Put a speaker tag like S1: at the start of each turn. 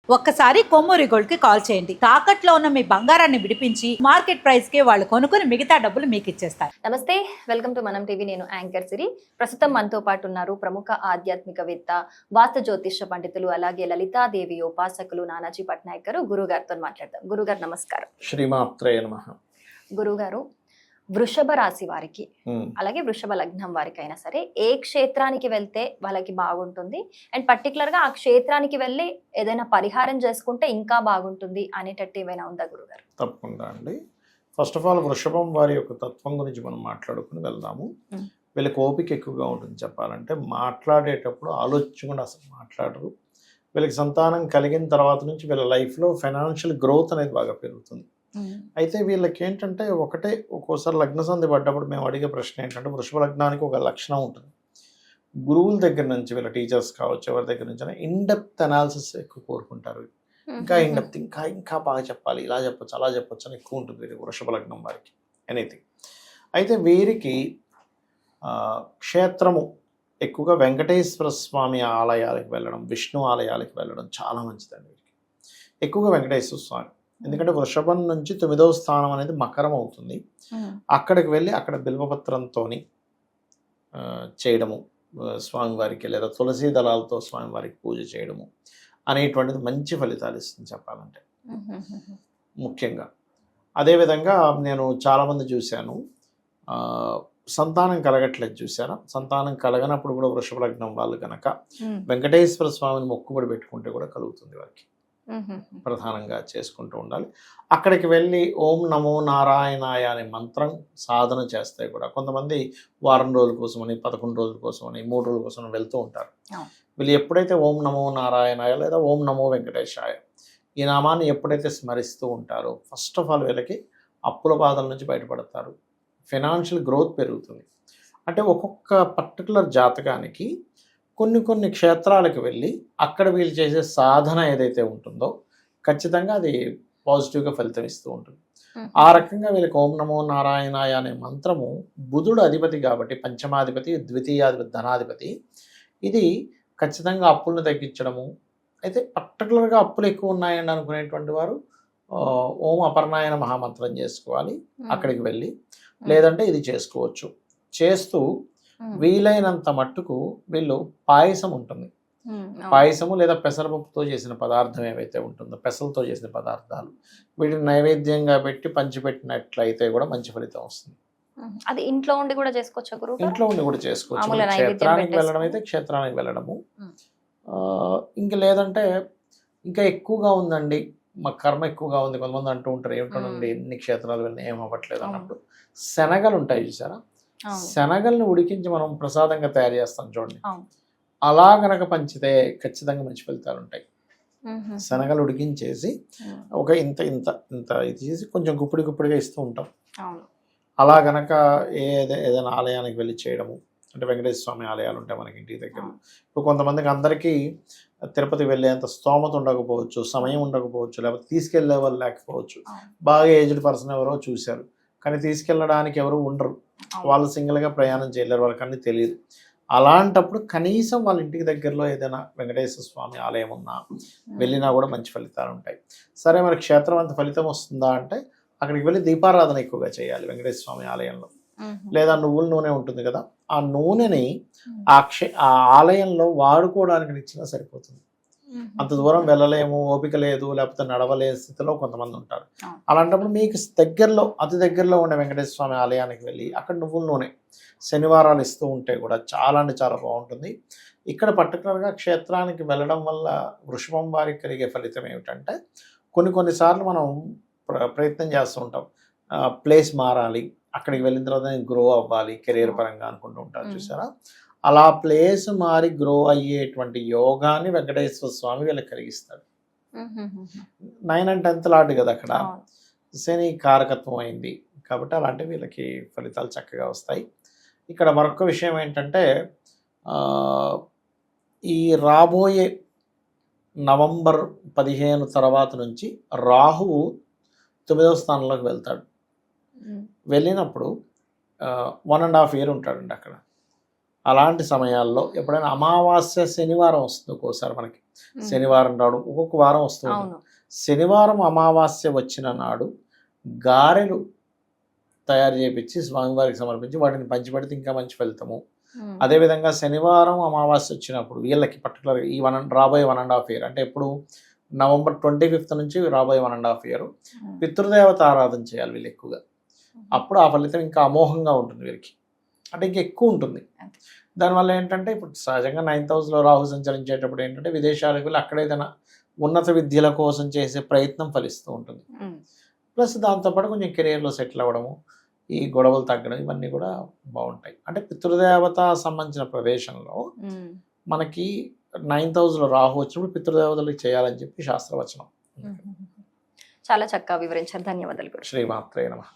S1: ఒక్కసారి కొమ్మూరి గోల్డ్ కి కాల్ చేయండి. తాకట్లో ఉన్న మీ బంగారాన్ని విడిపించి మార్కెట్ ప్రైస్ కి వాళ్ళు కొనుక్కుని మిగతా డబ్బులు మీకు ఇచ్చేస్తారు.
S2: నమస్తే, వెల్కమ్ టు మనం టీవీ. నేను యాంకర్ సిరి. ప్రస్తుతం మనతో పాటు ఉన్నారు ప్రముఖ ఆధ్యాత్మికవేత్త, వాస్తు జ్యోతిష పండితులు, అలాగే లలితాదేవి ఉపాసకులు నానాజీ పట్నాయక్ గారు. గురువు గారితో మాట్లాడదాం. గురుగారు నమస్కారం.
S3: శ్రీమాత్రే నమః.
S2: గురుగారు, వృషభ రాశి వారికి అలాగే వృషభ లగ్నం వారికి అయినా సరే ఏ క్షేత్రానికి వెళ్తే వాళ్ళకి బాగుంటుంది, అండ్ పర్టికులర్ గా ఆ క్షేత్రానికి వెళ్ళి ఏదైనా పరిహారం చేసుకుంటే ఇంకా బాగుంటుంది అనేటట్టు ఏమైనా ఉందా గురుగారు?
S3: తప్పకుండా అండి. ఫస్ట్ ఆఫ్ ఆల్ వృషభం వారి యొక్క తత్వం గురించి మనం మాట్లాడుకుని వెళ్దాము. వీళ్ళకి ఓపిక ఎక్కువగా ఉంటుంది. చెప్పాలంటే మాట్లాడేటప్పుడు ఆలోచించకుండా అసలు మాట్లాడరు. వీళ్ళకి సంతానం కలిగిన తర్వాత నుంచి వీళ్ళ లైఫ్లో ఫైనాన్షియల్ గ్రోత్ అనేది బాగా పెరుగుతుంది. అయితే వీళ్ళకి ఏంటంటే ఒక్కోసారి లగ్న సంధి పడ్డప్పుడు మేము అడిగే ప్రశ్న ఏంటంటే, వృషభ లగ్నానికి ఒక లక్షణం ఉంటుంది. గురువుల దగ్గర నుంచి, వీళ్ళ టీచర్స్ కావచ్చు, ఎవరి దగ్గర నుంచి ఇన్డెప్త్ అనాలిసిస్ ఎక్కువ కోరుకుంటారు. ఇంకా ఇన్డెప్త్, ఇంకా బాగా చెప్పాలి, ఇలా చెప్పొచ్చు, అలా చెప్పొచ్చు అని ఎక్కువ ఉంటుంది వీరికి, వృషభ లగ్నం వారికి ఎనీథింగ్. అయితే వీరికి క్షేత్రము ఎక్కువగా వెంకటేశ్వర స్వామి ఆలయాలకు వెళ్ళడం, విష్ణు ఆలయాలకు వెళ్ళడం చాలా మంచిదండి వీరికి. ఎక్కువగా వెంకటేశ్వర స్వామి, ఎందుకంటే వృషభం నుంచి 9వ స్థానం అనేది మకరం అవుతుంది. అక్కడికి వెళ్ళి అక్కడ బిల్వపత్రంతో చేయడము స్వామివారికి, లేదా తులసి దళాలతో స్వామివారికి పూజ చేయడము అనేటువంటిది మంచి ఫలితాలు ఇస్తుంది చెప్పాలంటే. ముఖ్యంగా అదేవిధంగా నేను చాలామంది చూశాను, సంతానం కలగట్లేదు చూసారా, సంతానం కలగనప్పుడు కూడా వృషభ లగ్నం వాళ్ళు కనుక వెంకటేశ్వర స్వామిని మొక్కుబడి పెట్టుకుంటే కూడా కలుగుతుంది వారికి. ప్రధానంగా చేసుకుంటూ ఉండాలి. అక్కడికి వెళ్ళి ఓం నమో నారాయణాయ అనే మంత్రం సాధన చేస్తే కూడా, కొంతమంది వారం రోజుల కోసమని, 11 రోజుల కోసమని, 3 రోజుల కోసం వెళ్తూ ఉంటారు. వీళ్ళు ఎప్పుడైతే ఓం నమో నారాయణాయ లేదా ఓం నమో వెంకటేశాయ ఈ నామాన్ని ఎప్పుడైతే స్మరిస్తూ ఉంటారో, ఫస్ట్ ఆఫ్ ఆల్ వీళ్ళకి అప్పుల బాధల నుంచి బయటపడతారు. ఫైనాన్షియల్ గ్రోత్ పెరుగుతుంది. అంటే ఒక్కొక్క పర్టికులర్ జాతకానికి కొన్ని క్షేత్రాలకు వెళ్ళి అక్కడ వీళ్ళు చేసే సాధన ఏదైతే ఉంటుందో ఖచ్చితంగా అది పాజిటివ్గా ఫలితం ఇస్తూ ఉంటుంది. ఆ రకంగా వీళ్ళకి ఓం నమో నారాయణాయ అనే మంత్రము, బుధుడు అధిపతి కాబట్టి పంచమాధిపతి, ద్వితీయాధిపతి, ధనాధిపతి, ఇది ఖచ్చితంగా అప్పులను తగ్గించడము. అయితే పర్టికులర్గా అప్పులు ఎక్కువ ఉన్నాయండి అనుకునేటువంటి వారు ఓం అపర్ణాయన మహామంత్రం చేసుకోవాలి అక్కడికి వెళ్ళి, లేదంటే ఇది చేసుకోవచ్చు. చేస్తూ వీలైనంత మట్టుకు వీళ్ళు పాయసం ఉంటుంది, పాయసము లేదా పెసరపప్పుతో చేసిన పదార్థం ఏవైతే ఉంటుందో, పెసలతో చేసిన పదార్థాలు, వీటిని నైవేద్యంగా పెట్టి పంచిపెట్టినట్లయితే కూడా మంచి ఫలితం వస్తుంది.
S2: అది ఇంట్లో ఉండి కూడా చేసుకోవచ్చు గురువు? ఇంట్లో
S3: ఉండి కూడా చేసుకోవచ్చు. క్షేత్రానికి వెళ్ళడం అయితే క్షేత్రానికి వెళ్ళడము, ఇంకా లేదంటే ఇంకా ఎక్కువగా ఉందండి, మా కర్మ ఎక్కువగా ఉంది, కొంతమంది అంటూ ఉంటారు ఏమిటోనండి ఎన్ని క్షేత్రాలు వెళ్ళినా ఏం అవ్వట్లేదు అన్నప్పుడు, శనగలు ఉంటాయి చూసారా, శనగల్ని ఉడికించి మనం ప్రసాదంగా తయారు చేస్తాం చూడండి, అలా గనక పంచితే ఖచ్చితంగా మంచి ఫలితాలు ఉంటాయి. శనగలు ఉడికించేసి ఒక ఇంత ఇంత ఇంత ఇది చేసి కొంచెం గుప్పిడిగా ఇస్తూ ఉంటాం. అలా గనక ఏదైనా ఆలయానికి వెళ్ళి చేయడము, అంటే వెంకటేశ్వర స్వామి ఆలయాలు ఉంటాయి మనకి ఇంటి దగ్గర. ఇప్పుడు కొంతమందికి అందరికీ తిరుపతి వెళ్ళేంత స్తోమత ఉండకపోవచ్చు, సమయం ఉండకపోవచ్చు, లేకపోతే తీసుకెళ్లే వాళ్ళు లేకపోవచ్చు. బాగా ఏజ్డ్ పర్సన్ ఎవరో చూశారు కానీ తీసుకెళ్ళడానికి ఎవరు ఉండరు, వాళ్ళు సింగిల్గా ప్రయాణం చేయలేరు, వాళ్ళకి అన్నీ తెలియదు. అలాంటప్పుడు కనీసం వాళ్ళ ఇంటికి దగ్గరలో ఏదైనా వెంకటేశ్వర స్వామి ఆలయం ఉన్నా వెళ్ళినా కూడా మంచి ఫలితాలు ఉంటాయి. సరే, మరి క్షేత్రం అంత ఫలితం వస్తుందా అంటే అక్కడికి వెళ్ళి దీపారాధన ఎక్కువగా చేయాలి వెంకటేశ్వర స్వామి ఆలయంలో. లేదా నువ్వుల నూనె ఉంటుంది కదా, ఆ నూనెని ఆ ఆలయంలో వాడుకోవడానికి ఇచ్చినా సరిపోతుంది. అంత దూరం వెళ్ళలేము, ఓపిక లేదు, లేకపోతే నడవలేని స్థితిలో కొంతమంది ఉంటారు. అలాంటప్పుడు మీకు దగ్గరలో, అతి దగ్గరలో ఉండే వెంకటేశ్వర స్వామి ఆలయానికి వెళ్ళి అక్కడ నువ్వుల నూనె శనివారాలు ఇస్తూ ఉంటే కూడా చాలా అంటే చాలా బాగుంటుంది. ఇక్కడ పర్టికులర్గా క్షేత్రానికి వెళ్ళడం వల్ల వృషభం వారికి కలిగే ఫలితం ఏమిటంటే, కొన్నిసార్లు మనం ప్రయత్నం చేస్తూ ఉంటాం, ప్లేస్ మారాలి, అక్కడికి వెళ్ళిన తర్వాత గ్రో అవ్వాలి కెరీర్ పరంగా అనుకుంటూ ఉంటారు చూసారా. అలా ప్లేస్ మారి గ్రో అయ్యేటువంటి యోగాన్ని వెంకటేశ్వర స్వామి వీళ్ళకి కలిగిస్తాడు. 9 and 10th లాంటి కదా అక్కడ శని కారకత్వం అయింది కాబట్టి అలాంటి వీళ్ళకి ఫలితాలు చక్కగా వస్తాయి. ఇక్కడ మరొక విషయం ఏంటంటే, ఈ రాబోయే నవంబర్ 15 తర్వాత నుంచి రాహువు 9వ స్థానంలోకి వెళ్తాడు. వెళ్ళినప్పుడు 1.5 year ఉంటాడండి అక్కడ. అలాంటి సమయాల్లో ఎప్పుడైనా అమావాస్య శనివారం వస్తుంది ఒక్కోసారి మనకి, శనివారం రావడం ఒక్కొక్క వారం వస్తుంది.
S2: అవును.
S3: శనివారం అమావాస్య వచ్చిన నాడు గారెలు తయారు చేయించి స్వామివారికి సమర్పించి వాటిని పంచిపెడితే ఇంకా మంచి ఫలితము. అదేవిధంగా శనివారం అమావాస్య వచ్చినప్పుడు వీళ్ళకి పర్టికులర్గా ఈ రాబోయే 1.5 year, అంటే ఎప్పుడు November 25th నుంచి రాబోయే 1.5 year పితృదేవత ఆరాధన చేయాలి వీళ్ళు ఎక్కువగా. అప్పుడు ఆ ఫలితం ఇంకా అమోఘంగా ఉంటుంది వీరికి, అంటే ఇంకా ఎక్కువ ఉంటుంది. దానివల్ల ఏంటంటే ఇప్పుడు సహజంగా 9th house లో రాహు సంచరించేటప్పుడు ఏంటంటే విదేశాలకు వెళ్ళి అక్కడ ఏదైనా ఉన్నత విద్యల కోసం చేసే ప్రయత్నం ఫలిస్తూ ఉంటుంది. ప్లస్ దాంతోపాటు కొంచెం కెరియర్లో సెటిల్ అవ్వడము, ఈ గొడవలు తగ్గడం, ఇవన్నీ కూడా బాగుంటాయి. అంటే పితృదేవత సంబంధించిన ప్రదేశంలో మనకి 9th house లో రాహు వచ్చినప్పుడు పితృదేవతలకు చేయాలని చెప్పి శాస్త్రవచనం.
S2: చాలా చక్కగా వివరించారు. ధన్యవాదాలు.
S3: శ్రీమాత్రే నమః.